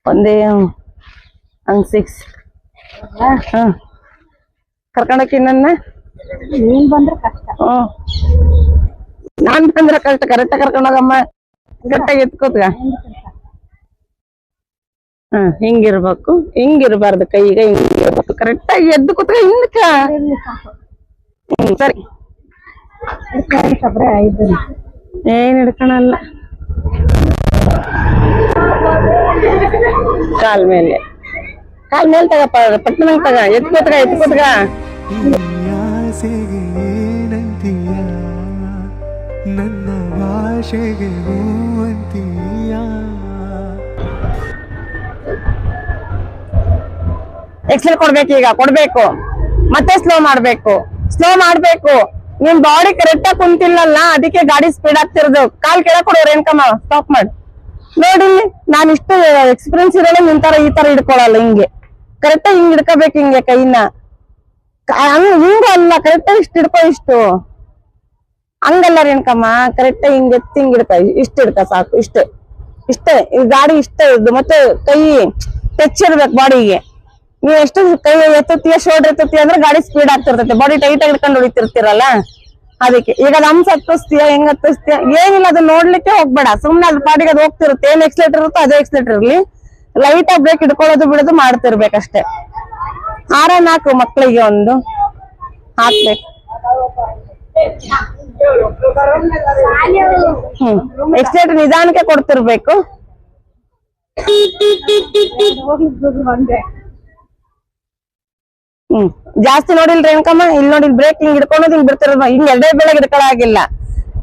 ಒಂದೇ ಹಂಗ್ 6 ಕರ್ಕೊಂಡೋಗಿ ನನ್ನ ನೀನ್ ಬಂದ್ರೆ ಕಷ್ಟ. ನಾನ್ ಬಂದ್ರೆ ಕಷ್ಟ. ಕರೆಕ್ಟ್ ಕರ್ಕೊಂಡೋಗಮ್ಮ. ಕರೆಕ್ಟಾಗಿ ಎತ್ಕೋತ್ಗ. ಹಿಂಗಿರ್ಬೇಕು, ಹಿಂಗಿರ್ಬಾರ್ದು. ಕೈಗ ಹಿಂಗಿರ್ಬೇಕು. ಕರೆಕ್ಟಾಗಿ ಎದ್ದು ಕೂತ್ಗ. ಹಿಂದಕ್ಕ ಸರಿ. ಏನ್ ಹಿಡ್ಕೊಳಲ್ಲ. ಕಾಲ್ ಮೇಲೆ ತಗಪ್ಪ. ಪಟ್ಟಣಂಗ್ ತಗ. ಎತ್ಕೋತ್ಗ. ನನ್ನ ಭಾಷೆಗೆ ಎಕ್ಸೆಲ್ ಕೊಡ್ಬೇಕು. ಈಗ ಕೊಡ್ಬೇಕು. ಮತ್ತೆ ಸ್ಲೋ ಮಾಡ್ಬೇಕು. ನಿಮ್ ಬಾಡಿ ಕರೆಕ್ಟ್ ಆಗಿ ಕುಂತಿಲ್ಲಲ್ಲ, ಅದಕ್ಕೆ ಗಾಡಿ ಸ್ಪೀಡ್ ಆಗ್ತಿರೋದು. ಕಾಲ್ ಕೆಳಗ್ ಕೊಡೋರು ಏನ್ಕಮ್ಮ. ಸ್ಟಾಪ್ ಮಾಡಿ ನೋಡಿ. ನಾನ್ ಇಷ್ಟು ಎಕ್ಸ್ಪೀರಿಯನ್ಸ್ ಇರೋಲ್ಲ ನಿನ್ ತರ ಈ ತರ ಹಿಡ್ಕೊಳಲ್ಲ. ಹಿಂಗೆ ಕರೆಕ್ಟ್ ಆಗಿ ಹಿಂಗ್ ಹಿಡ್ಕೋಬೇಕು. ಹಿಂಗೆ ಕೈನ ಹಿಂಗ ಅಲ್ಲ. ಕರೆಕ್ಟ್ ಆಗಿ ಇಷ್ಟು ಹಿಡ್ಕೊ. ಇಷ್ಟು ಹಂಗಲ್ಲ ರೇಣಕಮ್ಮ. ಕರೆಕ್ಟ್ ಹಿಂಗ್ ಎತ್ತಿ ಹಿಂಗ್ ಹಿಡ್ಕ. ಇಷ್ಟ ಹಿಡ್ಕ ಸಾಕು. ಇಷ್ಟೇ ಈ ಗಾಡಿ ಇಷ್ಟೇ ಇದ್ದು. ಮತ್ತೆ ಕೈ ಟಚ್ ಇರ್ಬೇಕು ಬಾಡಿಗೆ. ನೀವ್ ಎಷ್ಟು ಕೈ ಎತ್ತುತ್ತೀಯ, ಶೋಲ್ಡರ್ ಎತ್ತುತ್ತೀಯ ಅಂದ್ರೆ ಗಾಡಿ ಸ್ಪೀಡ್ ಆಗ್ತಿರ್ತೈತೆ. ಬಾಡಿ ಟೈಟ್ ಆಗಿ ಹಿಡ್ಕೊಂಡು ಹೊಡಿತಿರ್ತೀರಲ್ಲ, ಅದಕ್ಕೆ. ಈಗ ಅದು ಹಂಸ ಹತ್ತಿಸ್ತೀಯ, ಹೆಂಗ್ ಹತ್ತಿಸ್ತೀಯ ಏನಿಲ್ಲ. ಅದು ನೋಡ್ಲಿಕ್ಕೆ ಹೋಗ್ಬೇಡ. ಸುಮ್ನೆ ಅದ್ರ ಪಾಡಿಗೆ ಅದು ಹೋಗ್ತಿರುತ್ತೆ. ಏನ್ ಎಕ್ಸ್ಲೇಟರ್ ಇರುತ್ತೋ ಅದೇ ಎಕ್ಸ್ಲೇಟರ್ ಇರ್ಲಿ. ಲೈಟ್ ಆಗಿ ಬ್ರೇಕ್ ಹಿಡ್ಕೊಳ್ಳೋದು ಬಿಡೋದು ಮಾಡ್ತಿರ್ಬೇಕಷ್ಟೇ. ಆರನ್ ಹಾಕು. ಮಕ್ಳಿಗೆ ಒಂದು ಹಾಕ್ಬೇಕು. ಎಕ್ಸ್ಲೇಟರ್ ನಿಧಾನಕ್ಕೆ ಕೊಡ್ತಿರ್ಬೇಕು. ಜಾಸ್ತಿ ನೋಡಿಲ್ರಿ ರೇಣಕಮ್ಮ. ಇಲ್ಲಿ ನೋಡಿ ಬ್ರೇಕ್ ಹಿಂಗ್ ಹಿಡ್ಕೊಳೋದು, ಹಿಂಗ್ ಬಿಡ್ತಿರೋದು. ಹಿಂಗ್ ಎರಡೇ ಬೆಳಗ್ಗೆ ಹಿಡ್ಕೊಳಾಗಿಲ್ಲ.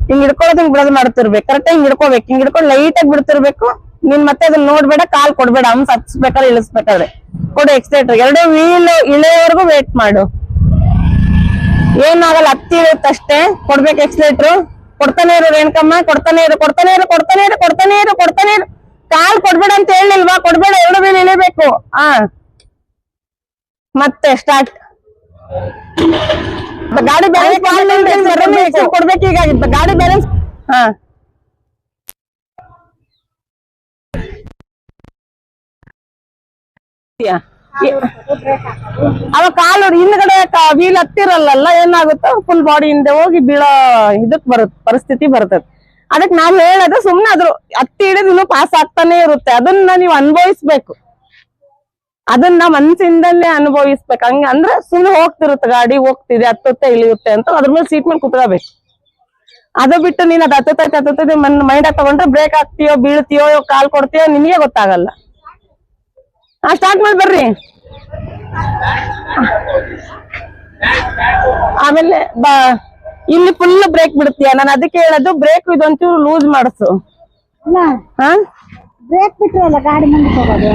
ಹಿಂಗ್ ಹಿಡ್ಕೊಳ್ಳೋದು, ಹಿಂಗ್ ಬಿಡೋದು ಮಾಡ್ತಿರ್ಬೇಕು. ಕರೆಕ್ಟ್ ಹಿಂಗ್ ಹಿಡ್ಕೋಬೇಕು. ಹಿಂಗ್ ಹಿಡ್ಕೊಂಡು ಲೈಟ್ ಆಗಿ ಬಿಡ್ತಿರ್ಬೇಕು. ನೀನ್ ಮತ್ತೆ ಅದನ್ನ ನೋಡ್ಬೇಡ, ಕಾಲ್ ಕೊಡ್ಬೇಡ. ಹಂಸ ಹಚ್ಬೇಕಾದ್ರೆ ಇಳಿಸ್ಬೇಕಾದ್ರೆ ಕೊಡು ಎಕ್ಸ್ಲೇಟರ್. ಎರಡು ವೀಲ್ ಇಳೆಯವರೆಗೂ ವೇಟ್ ಮಾಡು. ಏನಾಗಲ್ಲ. ಹತ್ತಿ ಇಳುತ್ತಷ್ಟೇ. ಕೊಡ್ಬೇಕು ಎಕ್ಸ್ಲೇಟರ್. ಕೊಡ್ತಾನೆ ಇರು ರೇಣಕಮ್ಮ. ಕೊಡ್ತಾನೆ ಇರು. ಕಾಲ್ ಕೊಡ್ಬೇಡ ಅಂತ ಹೇಳಿಲ್ವಾ? ಕೊಡ್ಬೇಡ. ಎರಡು ವೀಲ್ ಇಳಿಬೇಕು. ಮತ್ತೆ ಸ್ಟಾರ್ಟ್. ಗಾಡಿ ಬ್ಯಾಲೆನ್ಸ್ ಕೊಡ್ಬೇಕು. ಈಗ ಗಾಡಿ ಬ್ಯಾಲೆನ್ಸ್. ಅವ ಕಾಲು ಹಿಂದ್ಗಡೆ ವೀಲ್ ಹತ್ತಿರಲ್ಲ, ಏನಾಗುತ್ತೋ ಫುಲ್ ಬಾಡಿ ಹಿಂದೆ ಹೋಗಿ ಬೀಳೋ ಇದಕ್ ಪರಿಸ್ಥಿತಿ ಬರ್ತದೆ. ಅದಕ್ಕೆ ನಾವ್ ಹೇಳೋದು ಸುಮ್ನೆ ಅದ್ರ ಹತ್ತಿ ಹಿಡಿದು ಇನ್ನೂ ಪಾಸ್ ಆಗ್ತಾನೆ ಇರುತ್ತೆ. ಅದನ್ನ ನೀವು ಅನುಭವಿಸ್ಬೇಕು. ಅದನ್ನ ಮನ್ಸಿಂದಲೇ ಅನುಭವಿಸ್ಬೇಕು. ಹಂಗ ಅಂದ್ರೆ ಸುಮ್ನೆ ಹೋಗ್ತಿರುತ್ತೆ ಗಾಡಿ, ಹೋಗ್ತಿದೆ, ಹತ್ತುತ್ತೆ ಇಳಿಯುತ್ತೆ ಅಂತ ಅದ್ರ ಮೇಲೆ ಸೀಟ್ ಮೇಲೆ ಕುತ್ಕೋಬೇಕು. ಅದು ಬಿಟ್ಟು ನೀನ್ ಅದ್ ಹತ್ತುತ್ತೆ ಮೈಂಡ್ ತಗೊಂಡ್ರೆ ಬ್ರೇಕ್ ಹಾಕ್ತೀಯೋ, ಬೀಳ್ತೀಯೋ, ಕಾಲ್ ಕೊಡ್ತೀಯೋ ನಿನಗೆ ಗೊತ್ತಾಗಲ್ಲ. ಸ್ಟಾರ್ಟ್ ಮಾಡಿ ಬರ್ರಿ. ಆಮೇಲೆ ಇಲ್ಲಿ ಫುಲ್ ಬ್ರೇಕ್ ಬಿಡ್ತೀಯ. ನಾನು ಅದಕ್ಕೆ ಹೇಳೋದು ಬ್ರೇಕ್ ಇದೊಂಚೂರು ಲೂಸ್ ಮಾಡಿಸು. ಬ್ರೇಕ್ ಬಿಟ್ರಲ್ಲ ಗಾಡಿ ಮುಂದಕ್ಕೆ ಹೋಗೋದು.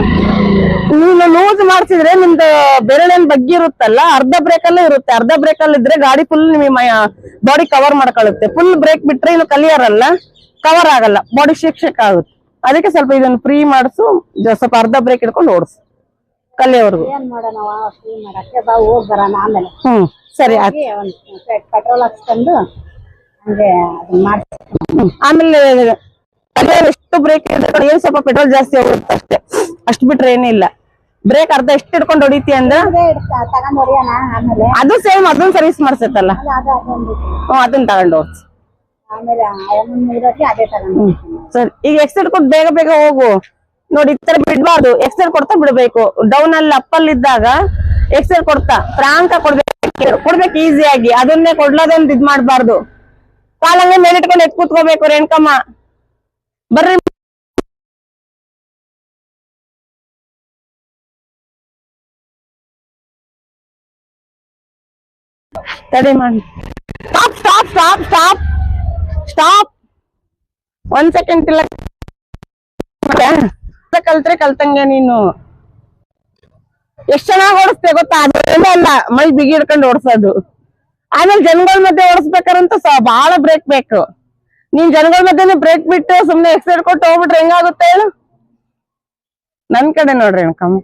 ನೀನು ಲೂಸ್ ಮಾಡ್ಸಿದ್ರೆ ನಿಮ್ದು ಬೆರಳೇನ್ ಬಗ್ಗೆ ಇರುತ್ತಲ್ಲ, ಅರ್ಧ ಬ್ರೇಕ್ ಅಲ್ಲೇ ಇರುತ್ತೆ. ಅರ್ಧ ಬ್ರೇಕ್ ಅಲ್ಲಿ ಇದ್ರೆ ಗಾಡಿ ಫುಲ್ ನಿಮಗೆ ಬಾಡಿ ಕವರ್ ಮಾಡ್ಕೊಳ್ಳುತ್ತೆ. ಫುಲ್ ಬ್ರೇಕ್ ಬಿಟ್ರೆ ಇನ್ನು ಕಲಿಯರಲ್ಲ, ಕವರ್ ಆಗಲ್ಲ, ಬಾಡಿ ಶಿಕ್ಷಕ ಆಗುತ್ತೆ. ಅದಕ್ಕೆ ಸ್ವಲ್ಪ ಇದನ್ನು ಫ್ರೀ ಮಾಡಿಸು. ಸ್ವಲ್ಪ ಅರ್ಧ ಬ್ರೇಕ್ ಹಿಡ್ಕೊಂಡು ಓಡಿಸು ಕಲಿಯೋವರೆಗೂ. ಸರಿ. ಪೆಟ್ರೋಲ್ ಹಾಕ್ಸ್ಕೊಂಡು ಆಮೇಲೆ ಎಷ್ಟು ಬ್ರೇಕ್ ಏನ್ ಸ್ವಲ್ಪ ಪೆಟ್ರೋಲ್ ಜಾಸ್ತಿ ಹೋಗುತ್ತೆ ಅಷ್ಟೇ. ಅಷ್ಟು ಬಿಟ್ರೆ ಏನಿಲ್ಲ. ಬ್ರೇಕ್ ಅರ್ಧ ಎಷ್ಟು ಹಿಡ್ಕೊಂಡು ಹೊಡಿತಿ ಅಂದ್ರೆ ಅದು ಸೇಮ್ ಅದನ್ನ ಸರ್ವಿಸ್ ಮಾಡ್ಸತ್ತಲ್ಲ, ಅದನ್ನ ತಗೊಂಡು ಹೋಗ್ಸಿ. ಸರಿ. ಈಗ ಎಕ್ಸೈಡ್ ಕೊಟ್ಟು ಬೇಗ ಬೇಗ ಹೋಗು. ನೋಡಿ ಈ ತರ ಬಿಡ್ಬಾರ್ದು. ಎಕ್ಸೈಡ್ ಕೊಡ್ತಾ ಬಿಡ್ಬೇಕು. ಡೌನ್ ಅಲ್ಲಿ ಅಪ್ ಅಲ್ಲಿ ಇದ್ದಾಗ ಎಕ್ಸೈಡ್ ಕೊಡ್ತಾ ಫ್ರಾಂಕ್ ಕೊಡ್ಬೇಕು ಈಸಿಯಾಗಿ. ಅದನ್ನೇ ಕೊಡ್ಲದೊಂದು ಇದ್ ಮಾಡ್ಬಾರ್ದು. ಕಾಲಂಗೆ ಮೇಲಿಟ್ಕೊಂಡು ಎತ್ ಕೂತ್ಕೋಬೇಕು ರೇಣಕಮ್ಮ. ಬರ್ರಿ. ತಡಿ ಮಾಡಿ. ಸ್ಟಾಪ್. 1 ಸೆಕೆಂಡ್ ಇಲ್ಲ. ಕಲ್ತ್ರೆ ಕಲ್ತಂಗೆ ನೀನು ಎಷ್ಟ್ ಚೆನ್ನಾಗಿ ಓಡಿಸ್ತೇ ಗೊತ್ತಾ? ಅದೇನೋ ಅಲ್ಲ, ಮೈ ಬಿಗಿ ಹಿಡ್ಕೊಂಡು ಓಡಿಸೋದು. ಆಮೇಲೆ ಜನಗಳ ಮಧ್ಯೆ ಓಡಿಸ್ಬೇಕಾರಂತ ಬಹಳ ಬ್ರೇಕ್ ಬೇಕು. ನೀನ್ ಜನಗಳ ಮಧ್ಯೆ ಬ್ರೇಕ್ ಬಿಟ್ಟು ಸುಮ್ನೆ ಎಕ್ಸೈಡ್ ಕೊಟ್ಟು ಹೋಗ್ಬಿಟ್ರೆ ಹೆಂಗಾಗುತ್ತೆ ಹೇಳು? ನನ್ ಕಡೆ ನೋಡ್ರಿ ಅಣ್ಕಮ್ಮ.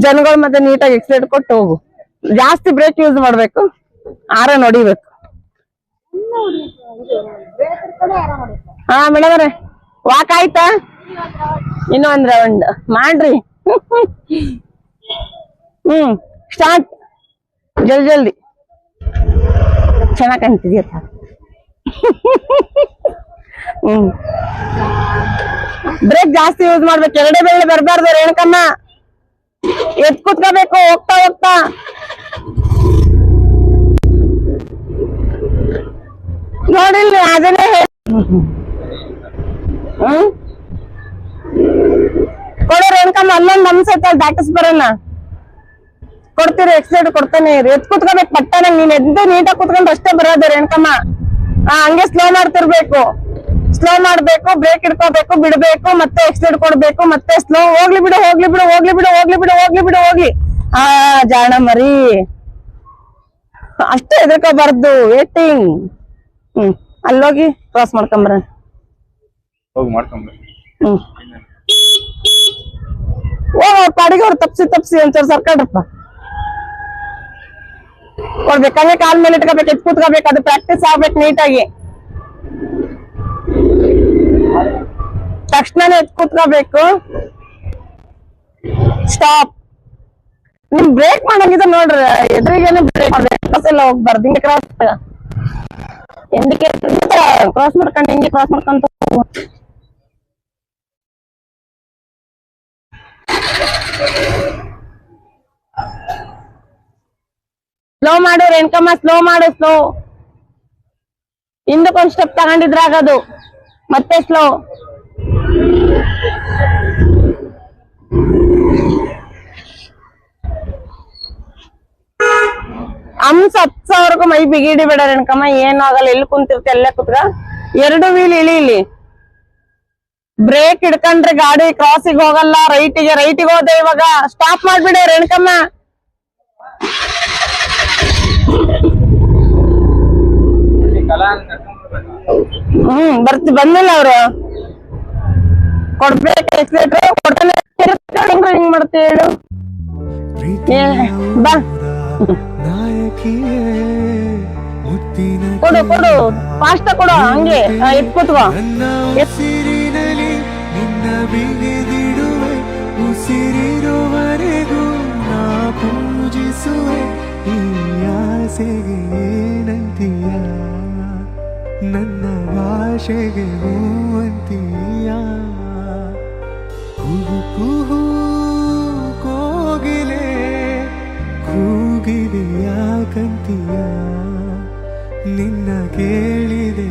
ಜನಗಳ ಮಧ್ಯೆ ನೀಟಾಗಿ ಎಕ್ಸೈಡ್ ಕೊಟ್ಟು ಹೋಗು. ಜಾಸ್ತಿ ಬ್ರೇಕ್ ಯೂಸ್ ಮಾಡ್ಬೇಕು. ನೋಡಿಬೇಕು. ಮೇಡಮ್ ವಾಕ್ ಆಯ್ತಾ? ಇನ್ನೊಂದ್ ರೌಂಡ್ ಮಾಡ್ರಿ. ಸ್ಟಾರ್ಟ್. ಜಲ್ದಿ ಚೆನ್ನಾಗ್ ಕಾಣ್ತಿದ್ಯತ್ತ. ಬ್ರೇಕ್ ಜಾಸ್ತಿ ಯೂಸ್ ಮಾಡ್ಬೇಕು, ಎರಡೇ ಬೆಳ್ಳಿ ಬರ್ಬಾರ್ದು ರೇಣುಕಮ್ಮ. ಎತ್ ಕುತ್ಕೋಬೇಕು ಹೋಗ್ತಾ ಹೋಗ್ತಾ. ನೋಡಿಲ್ಲ ಅದನ್ನೇ ಕೊಡೋ ರೇಣುಕಮ್ಮ. ಅಲ್ಲೊಂದ್ ಅನ್ಸತ್ತ ದಾಟಿಸ್ ಬರೋಣ. ಕೊಡ್ತೀರಿ ಎಕ್ಸೈಡ್ ಕೊಡ್ತಾನೆ ಇರಿ. ಎತ್ ಕುತ್ಕೋಬೇಕು ಪಟ್ಟಣ. ನೀನ್ ಎದ್ದು ನೀಟಾಗಿ ಕುತ್ಕೊಂಡ್ರೆ ಅಷ್ಟೇ ಬರೋದು ರೇಣುಕಮ್ಮ. ಹಂಗೆ ಸ್ಲೋ ಮಾಡ್ತಿರ್ಬೇಕು. ಸ್ಲೋ ಮಾಡ್ಬೇಕು, ಬ್ರೇಕ್ ಹಿಡ್ಕೋಬೇಕು, ಬಿಡ್ಬೇಕು, ಮತ್ತೆ ಎಕ್ಸೈಡ್ ಕೊಡ್ಬೇಕು, ಮತ್ತೆ ಸ್ಲೋ. ಹೋಗ್ಲಿ ಬಿಡು ಹೋಗ್ಲಿ ಬಿಡು ಹೋಗ್ಲಿ ಬಿಡು ಹೋಗ್ಲಿ ಬಿಡು ಹೋಗ್ಲಿ ಬಿಡು ಹೋಗ್ಲಿ. ಜಾಣ ಮರಿ ಅಷ್ಟೇ ಹೆದರ್ಕೋಬಾರ್ದು. ವೇಟಿಂಗ್. ಅಲ್ಲೋಗಿ ಕ್ರಾಸ್ ಮಾಡ್ಕೊಂಬರ. ಅವ್ರ ಪಾಡಿಗೆ ಅವ್ರು ತಪ್ಸಿ ಒಂಚೂರು ಸರ್ಕಾರಪ್ಪ ಕೊಡ್ಬೇಕು. ಹಂಗೆ ಕಾಲ್ ಮೇಲೆ ಇಟ್ಕೋಬೇಕು, ಎತ್ ಕೂತ್ಕೋಬೇಕು. ಅದು ಪ್ರಾಕ್ಟೀಸ್ ಆಗ್ಬೇಕು ನೀಟಾಗಿ. ತಕ್ಷಣನೇ ಎತ್ ಕೂತ್ಕೋಬೇಕು. ಸ್ಟಾಪ್. ನಿಮ್ ಬ್ರೇಕ್ ಮಾಡಂಗಿದ್ರೆ ನೋಡ್ರಿ, ಎದುರಿಗೇನೆ ಬ್ರೇಕ್ ಮಾಡ್ಬೇಕು. ಬಸ್ ಎಲ್ಲ ಹೋಗ್ಬಾರ್ದು. ಹಿಂಗೆ ಕ್ರಾಸ್ ಕ್ರಾಸ್ ಮಾಡ್ಕೊಂಡು ಹಿಂಗೆ ಕ್ರಾಸ್ ಮಾಡ್ಕೊಂತ ಸ್ಲೋ ಮಾಡು ರೇಣುಕಮ್ಮ. ಸ್ಲೋ ಮಾಡು. ಸ್ಲೋ. ಹಿಂದಕ್ಕೊಂದ್ ಸ್ಟೆಪ್ ತಗೊಂಡಿದ್ರೆ ಆಗೋದು. ಮತ್ತೆ ಸ್ಲೋ. ಹತ್ಸವರೆಗೂ ಮೈ ಬಿಗಿಡಿ ಬೇಡ ರೇಣುಕಮ್ಮ. ಏನು ಆಗಲ್ಲ. ಎಲ್ಲಿ ಕುಂತಿರ್ತಿ ಅಲ್ಲೇ ಕುತ್ಕ. ಎರಡು ವೀಲ್ ಇಳಿ. ಬ್ರೇಕ್ ಹಿಡ್ಕೊಂಡ್ರೆ ಗಾಡಿ ಕ್ರಾಸಿಗೆ ಹೋಗಲ್ಲ. ರೈಟಿಗೆ ಹೋದೆ ಇವಾಗ. ಸ್ಟಾಪ್ ಮಾಡ್ಬಿಡಿ ರೇಣುಕಮ್ಮ. ಬಂದಿಲ್ಲ ಅವ್ರು. ಕೊಡ್ಬೇಕು ಎಕ್ಸ್ಲೇಟರ್. ಕೊಡ್ತಾನೆ ಹಿಂಗ್ ಮಾಡ್ತೀವಿ ಹೇಳು. ಬಾ ಕೊಡು ಫಾಸ್ಟ್ ಕೊಡು. ಹಂಗೆ ಎತ್ ಕೂತ್ಕೋ. ನಿನ್ನ ಬಿಗಿದಿಡುವೆ ಉಸಿರಿರುವವರೆಗೂ ನಾ ಪೂಜಿಸುವೆ. ಈ ಆಸೆಗೆ ಏನಂತೀಯ, ನನ್ನ ಭಾಷೆಗೆ ಹೂವಂತೀಯ. ಕುಹು ಕುಹು ಕೋಗಿಲೆ ಕೂಗಿದೆಯಾ ಕಂತೀಯ, ನಿನ್ನ ಕೇಳಿದೆ